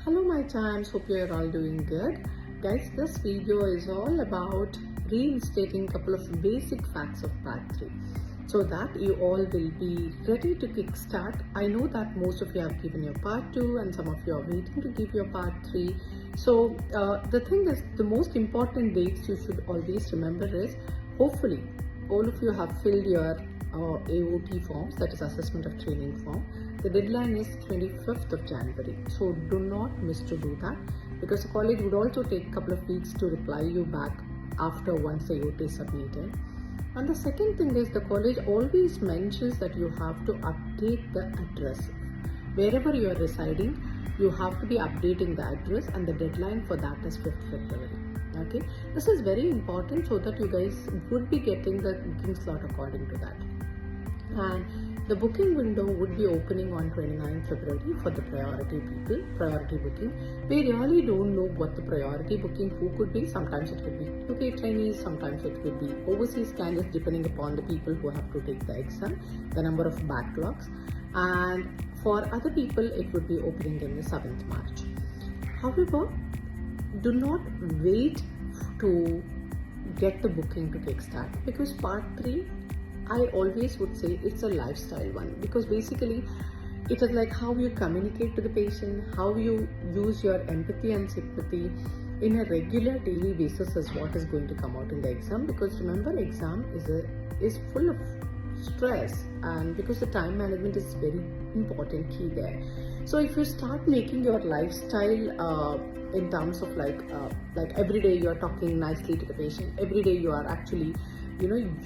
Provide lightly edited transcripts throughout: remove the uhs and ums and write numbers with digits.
Hello my chimes, hope you're all doing good. Guys, this video is all about reinstating a couple of basic facts of part 3 so that you all will be ready to kickstart. I know that most of you have given your part 2 and some of you are waiting to give your part 3. So the thing is, the most important dates you should always remember is, hopefully all of you have filled your AOT forms, that is assessment of training form. The deadline is 25th of January, so do not miss to do that, because the college would also take a couple of weeks to reply you back after once the AOT is submitted. And the second thing is, the college always mentions that you have to update the address. Wherever you are residing, you have to be updating the address, and the deadline for that is 5th February. Okay, this is very important so that you guys would be getting the booking slot according to that. And the booking window would be opening on 29th February for the priority people, priority booking. We really don't know what the priority booking who could be. Sometimes it could be UK trainees, sometimes it could be overseas candidates, depending upon the people who have to take the exam, the number of backlogs. And for other people, it would be opening in the 7th March. However, do not wait to get the booking to kickstart, because part 3, I always would say it's a lifestyle one, because basically it is like how you communicate to the patient, how you use your empathy and sympathy in a regular daily basis is what is going to come out in the exam. Because remember, exam is full of stress, and because the time management is very important key there. So if you start making your lifestyle in terms of like every day you are talking nicely to the patient, every day you are actually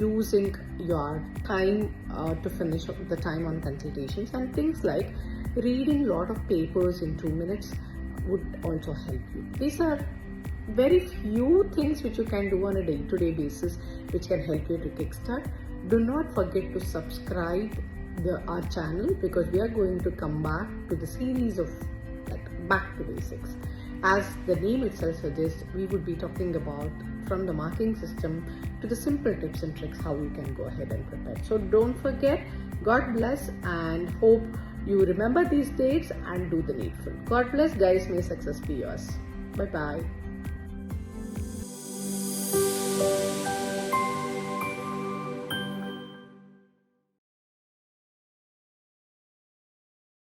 using your time to finish the time on consultations, and things like reading a lot of papers in 2 minutes would also help you. These are very few things which you can do on a day-to-day basis which can help you to kickstart. Do not forget to subscribe our channel, because we are going to come back to the series of back to basics. As the name itself suggests, we would be talking about from the marking system to the simple tips and tricks how you can go ahead and prepare. So don't forget. God bless, and hope you remember these dates and do the needful. God bless guys, may success be yours. Bye bye.